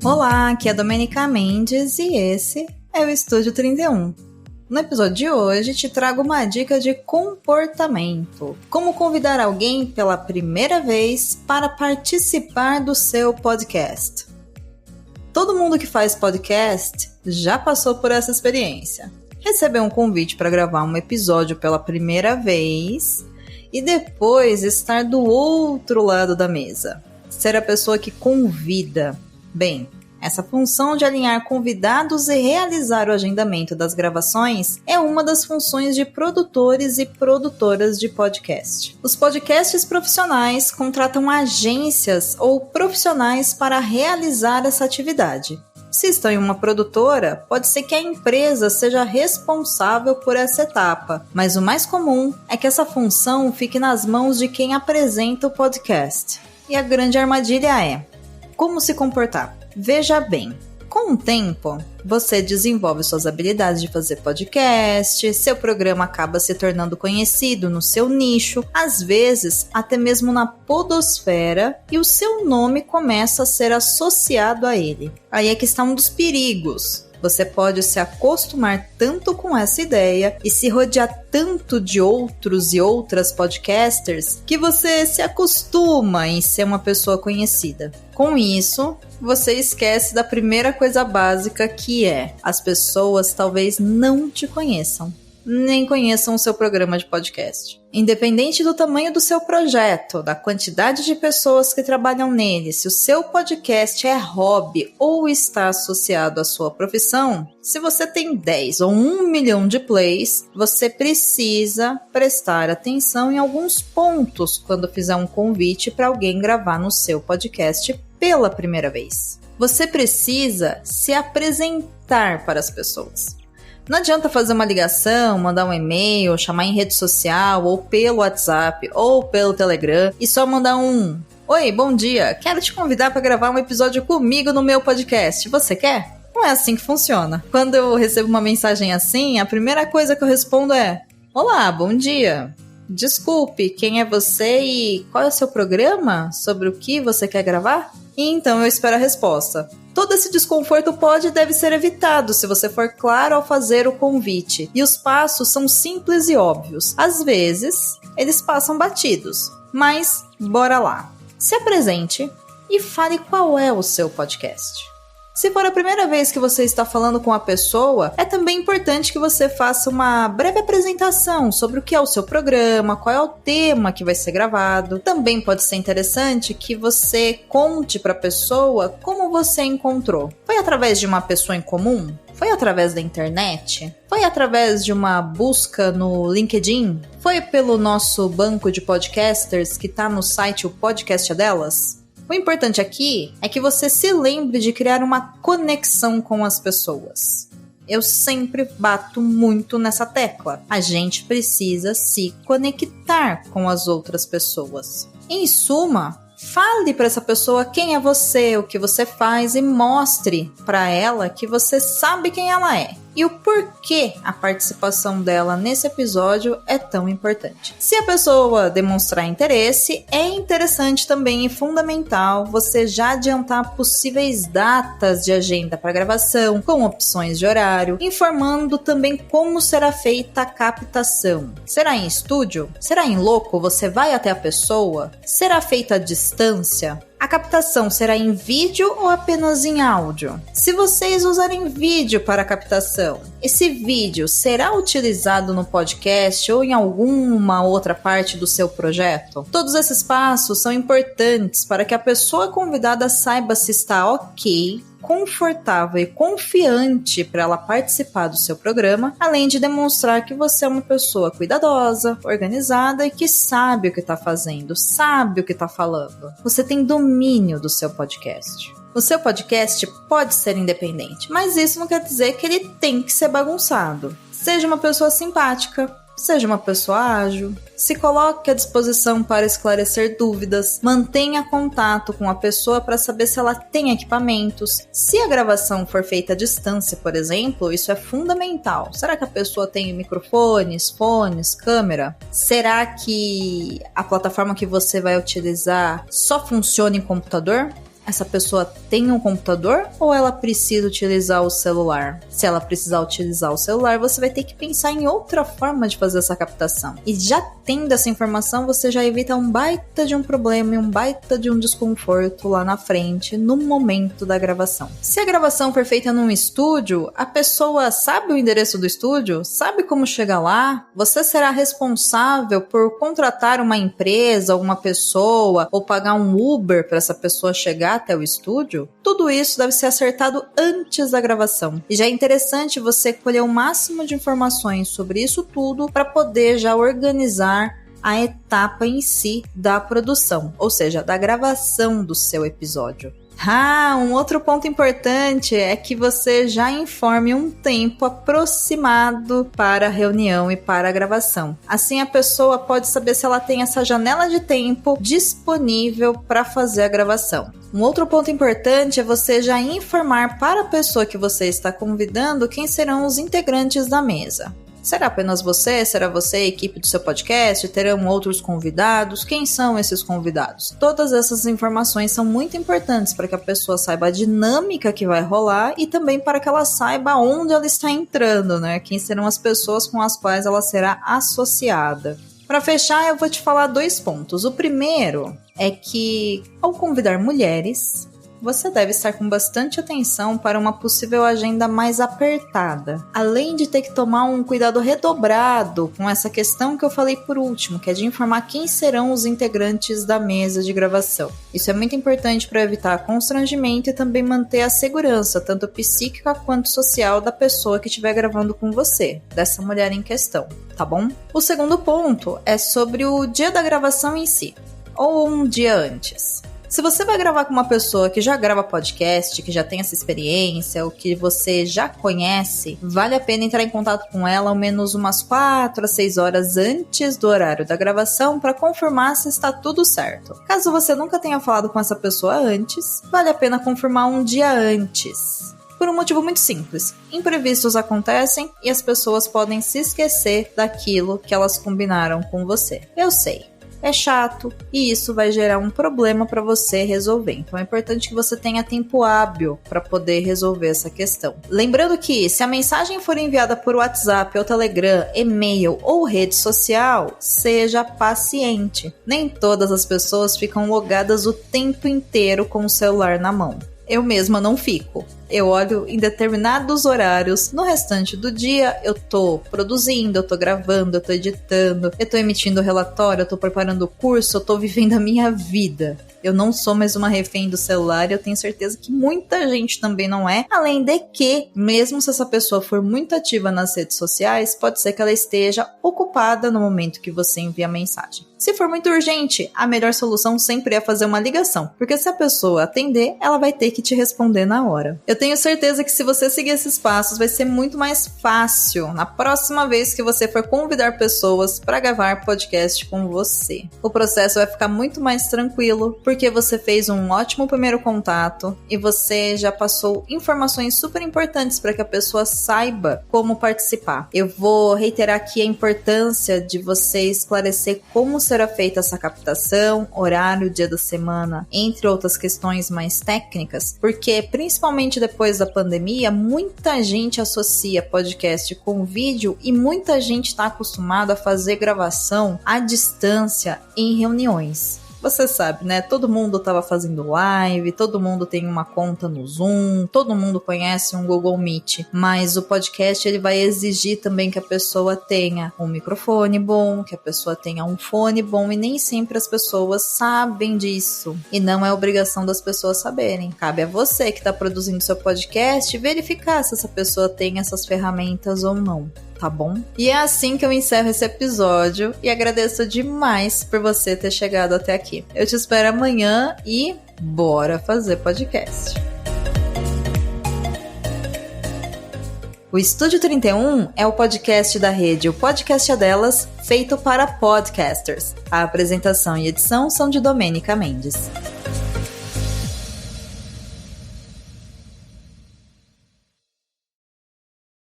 Olá, aqui é a Domenica Mendes e esse é o Estúdio 31. No episódio de hoje te trago uma dica de comportamento. Como convidar alguém pela primeira vez para participar do seu podcast. Todo mundo que faz podcast já passou por essa experiência. Receber um convite para gravar um episódio pela primeira vez e depois estar do outro lado da mesa. Ser a pessoa que convida. Bem, essa função de alinhar convidados e realizar o agendamento das gravações é uma das funções de produtores e produtoras de podcast. Os podcasts profissionais contratam agências ou profissionais para realizar essa atividade. Se estão em uma produtora, pode ser que a empresa seja responsável por essa etapa, mas o mais comum é que essa função fique nas mãos de quem apresenta o podcast. E a grande armadilha é: como se comportar? Veja bem, com o tempo, você desenvolve suas habilidades de fazer podcast, seu programa acaba se tornando conhecido no seu nicho, às vezes até mesmo na podosfera, e o seu nome começa a ser associado a ele. Aí é que está um dos perigos. Você pode se acostumar tanto com essa ideia e se rodear tanto de outros e outras podcasters que você se acostuma em ser uma pessoa conhecida. Com isso, você esquece da primeira coisa básica, que é: as pessoas talvez não te conheçam, nem conheçam o seu programa de podcast. Independente do tamanho do seu projeto, da quantidade de pessoas que trabalham nele, se o seu podcast é hobby ou está associado à sua profissão, se você tem 10 ou 1 milhão de plays, você precisa prestar atenção em alguns pontos quando fizer um convite para alguém gravar no seu podcast pela primeira vez. Você precisa se apresentar para as pessoas. Não adianta fazer uma ligação, mandar um e-mail, chamar em rede social, ou pelo WhatsApp, ou pelo Telegram, e só mandar um: "Oi, bom dia, quero te convidar para gravar um episódio comigo no meu podcast, você quer?" Não é assim que funciona. Quando eu recebo uma mensagem assim, a primeira coisa que eu respondo é: "Olá, bom dia. Desculpe, quem é você e qual é o seu programa? Sobre o que você quer gravar?" E então eu espero a resposta. Todo esse desconforto pode e deve ser evitado se você for claro ao fazer o convite. E os passos são simples e óbvios. Às vezes, eles passam batidos. Mas, bora lá. Se apresente e fale qual é o seu podcast. Se for a primeira vez que você está falando com a pessoa, é também importante que você faça uma breve apresentação sobre o que é o seu programa, qual é o tema que vai ser gravado. Também pode ser interessante que você conte para a pessoa como você encontrou. Foi através de uma pessoa em comum? Foi através da internet? Foi através de uma busca no LinkedIn? Foi pelo nosso banco de podcasters que está no site O Podcast é Delas? O importante aqui é que você se lembre de criar uma conexão com as pessoas. Eu sempre bato muito nessa tecla. A gente precisa se conectar com as outras pessoas. Em suma, fale para essa pessoa quem é você, o que você faz e mostre para ela que você sabe quem ela é e o porquê a participação dela nesse episódio é tão importante. Se a pessoa demonstrar interesse, é interessante também e fundamental você já adiantar possíveis datas de agenda para gravação, com opções de horário, informando também como será feita a captação. Será em estúdio? Será em loco? Você vai até a pessoa? Será feita à distância? A captação será em vídeo ou apenas em áudio? Se vocês usarem vídeo para a captação, esse vídeo será utilizado no podcast ou em alguma outra parte do seu projeto? Todos esses passos são importantes para que a pessoa convidada saiba se está ok, confortável e confiante para ela participar do seu programa, além de demonstrar que você é uma pessoa cuidadosa, organizada e que sabe o que está fazendo, sabe o que está falando. Você tem domínio do seu podcast. O seu podcast pode ser independente, mas isso não quer dizer que ele tem que ser bagunçado. Seja uma pessoa simpática, seja uma pessoa ágil, se coloque à disposição para esclarecer dúvidas, mantenha contato com a pessoa para saber se ela tem equipamentos. Se a gravação for feita à distância, por exemplo, isso é fundamental. Será que a pessoa tem microfones, fones, câmera? Será que a plataforma que você vai utilizar só funciona em computador? Essa pessoa tem um computador ou ela precisa utilizar o celular? Se ela precisar utilizar o celular, você vai ter que pensar em outra forma de fazer essa captação. E já tendo essa informação, você já evita um baita de um problema e um baita de um desconforto lá na frente, no momento da gravação. Se a gravação for feita num estúdio, a pessoa sabe o endereço do estúdio? Sabe como chegar lá? Você será responsável por contratar uma empresa, uma pessoa, ou pagar um Uber para essa pessoa chegar até o estúdio? Tudo isso deve ser acertado antes da gravação. E já é interessante você colher o máximo de informações sobre isso tudo para poder já organizar a etapa em si da produção, ou seja, da gravação do seu episódio. Um outro ponto importante é que você já informe um tempo aproximado para a reunião e para a gravação. Assim a pessoa pode saber se ela tem essa janela de tempo disponível para fazer a gravação. Um outro ponto importante é você já informar para a pessoa que você está convidando quem serão os integrantes da mesa. Será apenas você? Será você a equipe do seu podcast? Terão outros convidados? Quem são esses convidados? Todas essas informações são muito importantes para que a pessoa saiba a dinâmica que vai rolar e também para que ela saiba onde ela está entrando, né? Quem serão as pessoas com as quais ela será associada. Para fechar, eu vou te falar 2 pontos. O primeiro é que, ao convidar mulheres, você deve estar com bastante atenção para uma possível agenda mais apertada, além de ter que tomar um cuidado redobrado com essa questão que eu falei por último, que é de informar quem serão os integrantes da mesa de gravação. Isso é muito importante para evitar constrangimento e também manter a segurança, tanto psíquica quanto social, da pessoa que estiver gravando com você, dessa mulher em questão, tá bom? O segundo ponto é sobre o dia da gravação em si, ou um dia antes. Se você vai gravar com uma pessoa que já grava podcast, que já tem essa experiência, ou que você já conhece, vale a pena entrar em contato com ela ao menos umas 4 a 6 horas antes do horário da gravação para confirmar se está tudo certo. Caso você nunca tenha falado com essa pessoa antes, vale a pena confirmar um dia antes. Por um motivo muito simples. Imprevistos acontecem e as pessoas podem se esquecer daquilo que elas combinaram com você. Eu sei. É chato e isso vai gerar um problema para você resolver. Então é importante que você tenha tempo hábil para poder resolver essa questão. Lembrando que se a mensagem for enviada por WhatsApp ou Telegram, e-mail ou rede social, seja paciente. Nem todas as pessoas ficam logadas o tempo inteiro com o celular na mão. Eu mesma não fico. Eu olho em determinados horários. No restante do dia, eu tô produzindo, eu tô gravando, eu tô editando, eu tô emitindo relatório, eu tô preparando o curso, eu tô vivendo a minha vida. Eu não sou mais uma refém do celular e eu tenho certeza que muita gente também não é. Além de que, mesmo se essa pessoa for muito ativa nas redes sociais, pode ser que ela esteja ocupada no momento que você envia a mensagem. Se for muito urgente, a melhor solução sempre é fazer uma ligação, porque se a pessoa atender, ela vai ter que te responder na hora. Eu tenho certeza que se você seguir esses passos, vai ser muito mais fácil na próxima vez que você for convidar pessoas para gravar podcast com você. O processo vai ficar muito mais tranquilo, porque você fez um ótimo primeiro contato e você já passou informações super importantes para que a pessoa saiba como participar. Eu vou reiterar aqui a importância de você esclarecer como será feita essa captação, horário, dia da semana, entre outras questões mais técnicas, porque principalmente depois da pandemia, muita gente associa podcast com vídeo e muita gente está acostumada a fazer gravação à distância em reuniões. Você sabe, né? Todo mundo estava fazendo live, todo mundo tem uma conta no Zoom, todo mundo conhece um Google Meet, mas o podcast ele vai exigir também que a pessoa tenha um microfone bom, que a pessoa tenha um fone bom e nem sempre as pessoas sabem disso. E não é obrigação das pessoas saberem. Cabe a você que está produzindo seu podcast verificar se essa pessoa tem essas ferramentas ou não. Tá bom? E é assim que eu encerro esse episódio e agradeço demais por você ter chegado até aqui. Eu te espero amanhã e bora fazer podcast. O Estúdio 31 é o podcast da rede O Podcast é Delas, feito para podcasters. A apresentação e edição são de Domênica Mendes.